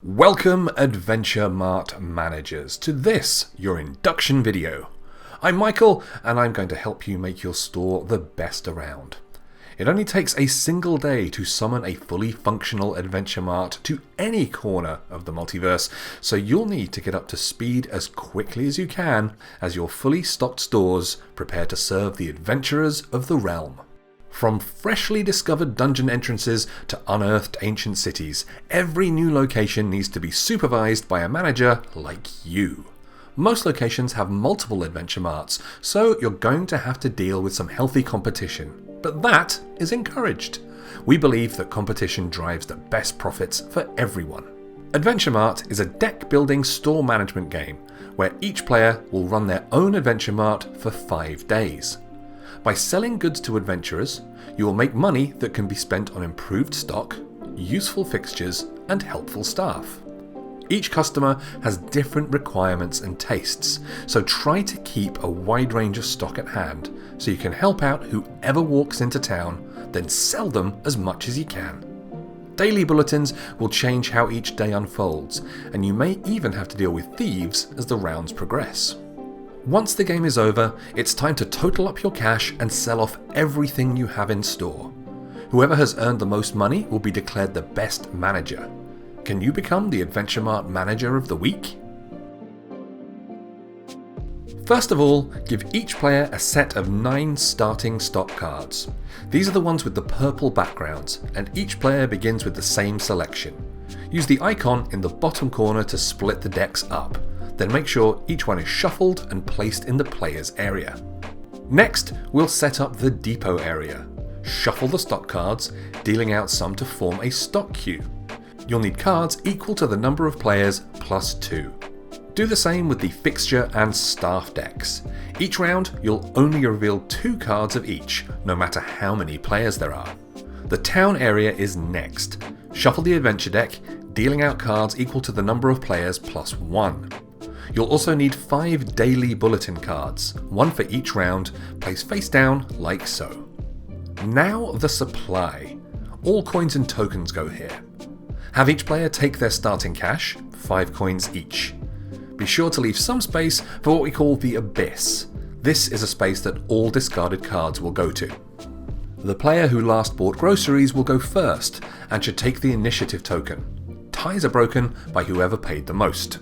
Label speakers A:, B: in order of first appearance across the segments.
A: Welcome Adventure Mart managers to this, your induction video. I'm Michael and I'm going to help you make your store the best around. It only takes a single day to summon a fully functional Adventure Mart to any corner of the multiverse, so you'll need to get up to speed as quickly as you can as your fully stocked stores prepare to serve the adventurers of the realm. From freshly discovered dungeon entrances to unearthed ancient cities, every new location needs to be supervised by a manager like you. Most locations have multiple Adventure Marts, so you're going to have to deal with some healthy competition. But that is encouraged. We believe that competition drives the best profits for everyone. Adventure Mart is a deck-building store management game where each player will run their own Adventure Mart for 5 days. By selling goods to adventurers, you will make money that can be spent on improved stock, useful fixtures, and helpful staff. Each customer has different requirements and tastes, so try to keep a wide range of stock at hand so you can help out whoever walks into town, then sell them as much as you can. Daily bulletins will change how each day unfolds, and you may even have to deal with thieves as the rounds progress. Once the game is over, it's time to total up your cash and sell off everything you have in store. Whoever has earned the most money will be declared the best manager. Can you become the Adventure Mart Manager of the Week? First of all, give each player a set of 9 starting stock cards. These are the ones with the purple backgrounds, and each player begins with the same selection. Use the icon in the bottom corner to split the decks up. Then make sure each one is shuffled and placed in the player's area. Next, we'll set up the depot area. Shuffle the stock cards, dealing out some to form a stock queue. You'll need cards equal to the number of players plus 2. Do the same with the fixture and staff decks. Each round, you'll only reveal 2 cards of each, no matter how many players there are. The town area is next. Shuffle the adventure deck, dealing out cards equal to the number of players plus 1. You'll also need 5 daily bulletin cards, 1 for each round, placed face down like so. Now the supply. All coins and tokens go here. Have each player take their starting cash, 5 coins each. Be sure to leave some space for what we call the abyss. This is a space that all discarded cards will go to. The player who last bought groceries will go first and should take the initiative token. Ties are broken by whoever paid the most.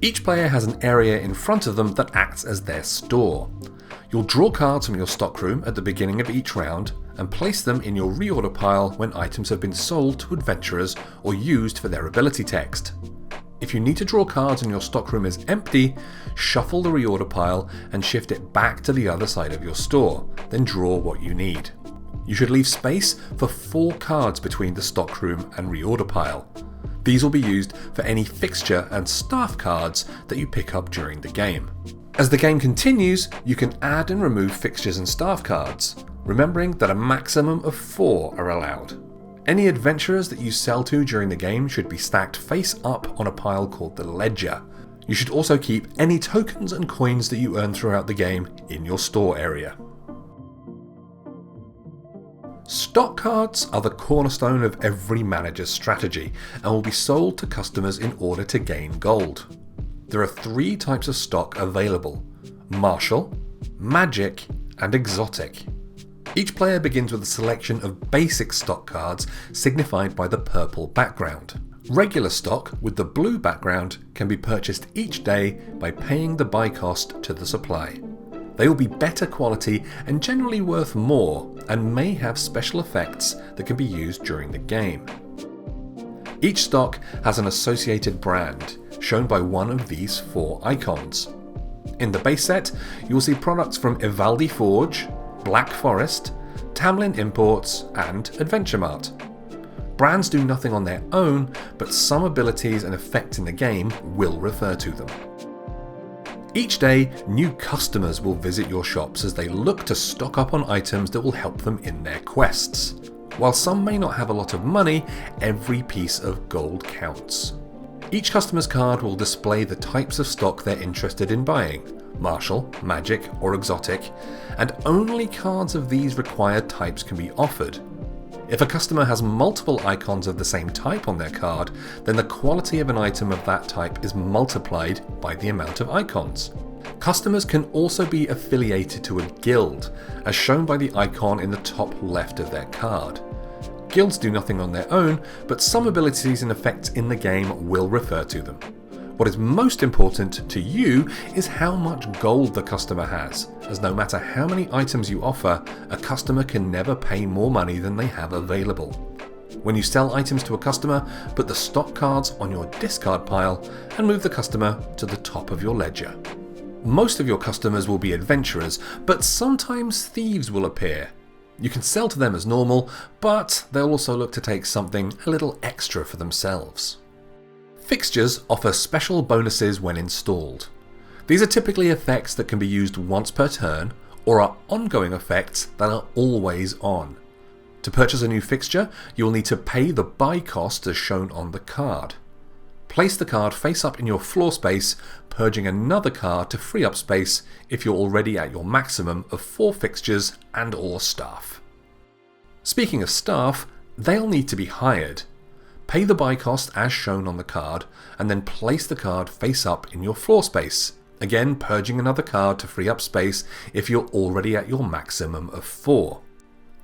A: Each player has an area in front of them that acts as their store. You'll draw cards from your stockroom at the beginning of each round and place them in your reorder pile when items have been sold to adventurers or used for their ability text. If you need to draw cards and your stockroom is empty, shuffle the reorder pile and shift it back to the other side of your store, then draw what you need. You should leave space for 4 cards between the stockroom and reorder pile. These will be used for any fixture and staff cards that you pick up during the game. As the game continues, you can add and remove fixtures and staff cards, remembering that a maximum of 4 are allowed. Any adventurers that you sell to during the game should be stacked face up on a pile called the ledger. You should also keep any tokens and coins that you earn throughout the game in your store area. Stock cards are the cornerstone of every manager's strategy and will be sold to customers in order to gain gold. There are 3 types of stock available: martial, magic, and exotic. Each player begins with a selection of basic stock cards signified by the purple background. Regular stock with the blue background can be purchased each day by paying the buy cost to the supply. They will be better quality and generally worth more and may have special effects that can be used during the game. Each stock has an associated brand, shown by one of these 4 icons. In the base set, you will see products from Ivaldi Forge, Black Forest, Tamlin Imports, and Adventure Mart. Brands do nothing on their own, but some abilities and effects in the game will refer to them. Each day, new customers will visit your shops as they look to stock up on items that will help them in their quests. While some may not have a lot of money, every piece of gold counts. Each customer's card will display the types of stock they're interested in buying: martial, magic, or exotic, and only cards of these required types can be offered. If a customer has multiple icons of the same type on their card, then the quality of an item of that type is multiplied by the amount of icons. Customers can also be affiliated to a guild, as shown by the icon in the top left of their card. Guilds do nothing on their own, but some abilities and effects in the game will refer to them. What is most important to you is how much gold the customer has, as no matter how many items you offer, a customer can never pay more money than they have available. When you sell items to a customer, put the stock cards on your discard pile and move the customer to the top of your ledger. Most of your customers will be adventurers, but sometimes thieves will appear. You can sell to them as normal, but they'll also look to take something a little extra for themselves. Fixtures offer special bonuses when installed. These are typically effects that can be used once per turn, or are ongoing effects that are always on. To purchase a new fixture, you will need to pay the buy cost as shown on the card. Place the card face up in your floor space, purging another card to free up space if you're already at your maximum of 4 fixtures and/or staff. Speaking of staff, they'll need to be hired. Pay the buy cost as shown on the card, and then place the card face up in your floor space, again purging another card to free up space if you're already at your maximum of 4.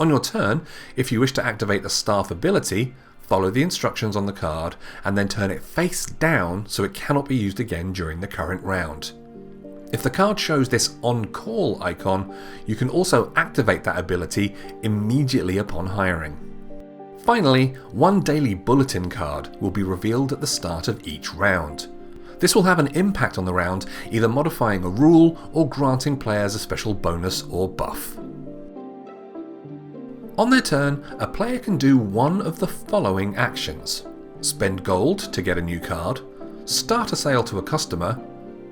A: On your turn, if you wish to activate a staff ability, follow the instructions on the card and then turn it face down so it cannot be used again during the current round. If the card shows this on-call icon, you can also activate that ability immediately upon hiring. Finally, one daily bulletin card will be revealed at the start of each round. This will have an impact on the round, either modifying a rule or granting players a special bonus or buff. On their turn, a player can do one of the following actions: spend gold to get a new card, start a sale to a customer,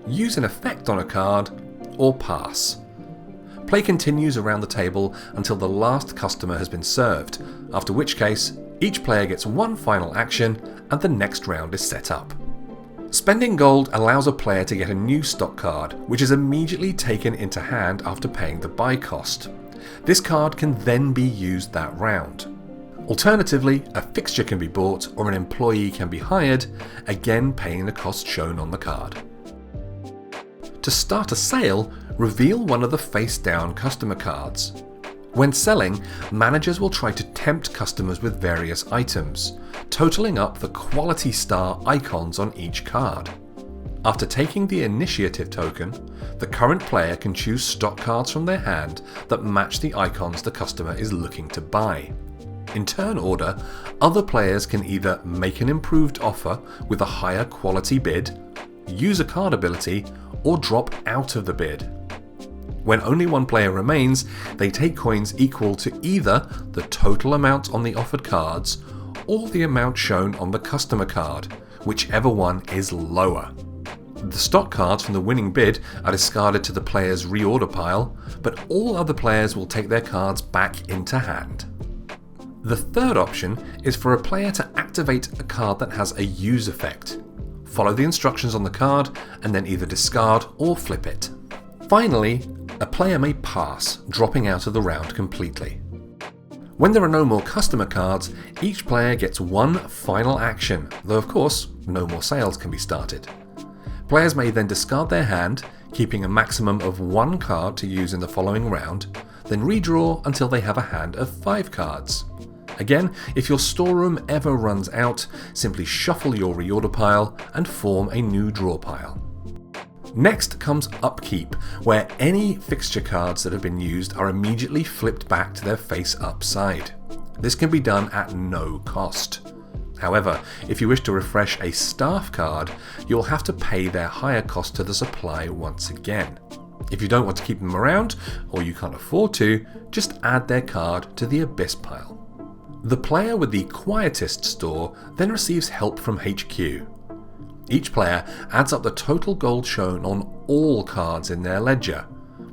A: use an effect on a card, or pass. Play continues around the table until the last customer has been served, after which case each player gets one final action and the next round is set up. Spending gold allows a player to get a new stock card, which is immediately taken into hand after paying the buy cost. This card can then be used that round. Alternatively, a fixture can be bought or an employee can be hired, again paying the cost shown on the card. To start a sale, reveal one of the face-down customer cards. When selling, managers will try to tempt customers with various items, totaling up the quality star icons on each card. After taking the initiative token, the current player can choose stock cards from their hand that match the icons the customer is looking to buy. In turn order, other players can either make an improved offer with a higher quality bid, use a card ability, or drop out of the bid. When only one player remains, they take coins equal to either the total amount on the offered cards or the amount shown on the customer card, whichever one is lower. The stock cards from the winning bid are discarded to the player's reorder pile, but all other players will take their cards back into hand. The third option is for a player to activate a card that has a use effect. Follow the instructions on the card and then either discard or flip it. Finally, a player may pass, dropping out of the round completely. When there are no more customer cards, each player gets one final action, though of course, no more sales can be started. Players may then discard their hand, keeping a maximum of 1 card to use in the following round, then redraw until they have a hand of 5 cards. Again, if your storeroom ever runs out, simply shuffle your reorder pile and form a new draw pile. Next comes upkeep, where any fixture cards that have been used are immediately flipped back to their face-up side. This can be done at no cost. However, if you wish to refresh a staff card, you'll have to pay their higher cost to the supply once again. If you don't want to keep them around, or you can't afford to, just add their card to the Abyss pile. The player with the quietest store then receives help from HQ. Each player adds up the total gold shown on all cards in their ledger,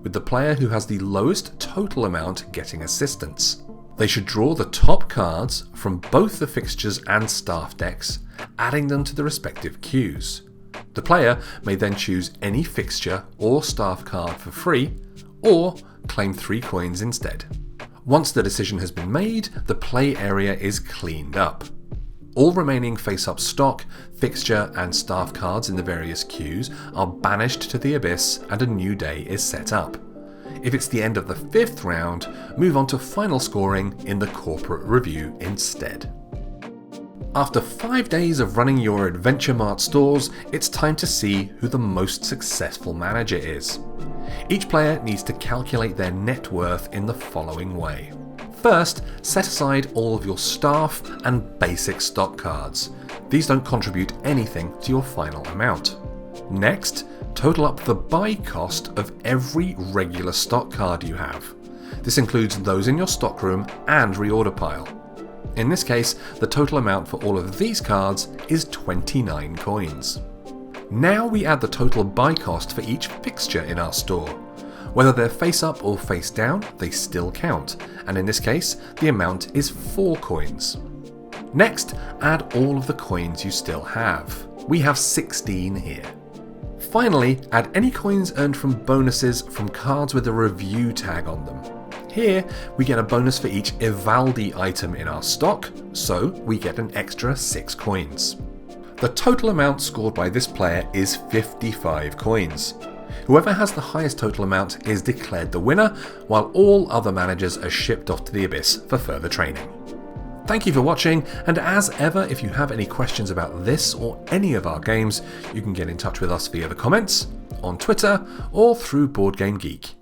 A: with the player who has the lowest total amount getting assistance. They should draw the top cards from both the fixtures and staff decks, adding them to the respective queues. The player may then choose any fixture or staff card for free, or claim 3 coins instead. Once the decision has been made, the play area is cleaned up. All remaining face-up stock, fixture and staff cards in the various queues are banished to the abyss and a new day is set up. If it's the end of the 5th round, move on to final scoring in the corporate review instead. After 5 days of running your Adventure Mart stores, it's time to see who the most successful manager is. Each player needs to calculate their net worth in the following way. First, set aside all of your staff and basic stock cards. These don't contribute anything to your final amount. Next, total up the buy cost of every regular stock card you have. This includes those in your stockroom and reorder pile. In this case, the total amount for all of these cards is 29 coins. Now we add the total buy cost for each fixture in our store. Whether they're face up or face down, they still count, and in this case, the amount is 4 coins. Next, add all of the coins you still have. We have 16 here. Finally, add any coins earned from bonuses from cards with a review tag on them. Here, we get a bonus for each Ivaldi item in our stock, so we get an extra 6 coins. The total amount scored by this player is 55 coins. Whoever has the highest total amount is declared the winner, while all other managers are shipped off to the abyss for further training. Thank you for watching, and as ever, if you have any questions about this or any of our games, you can get in touch with us via the comments, on Twitter, or through Board Game Geek.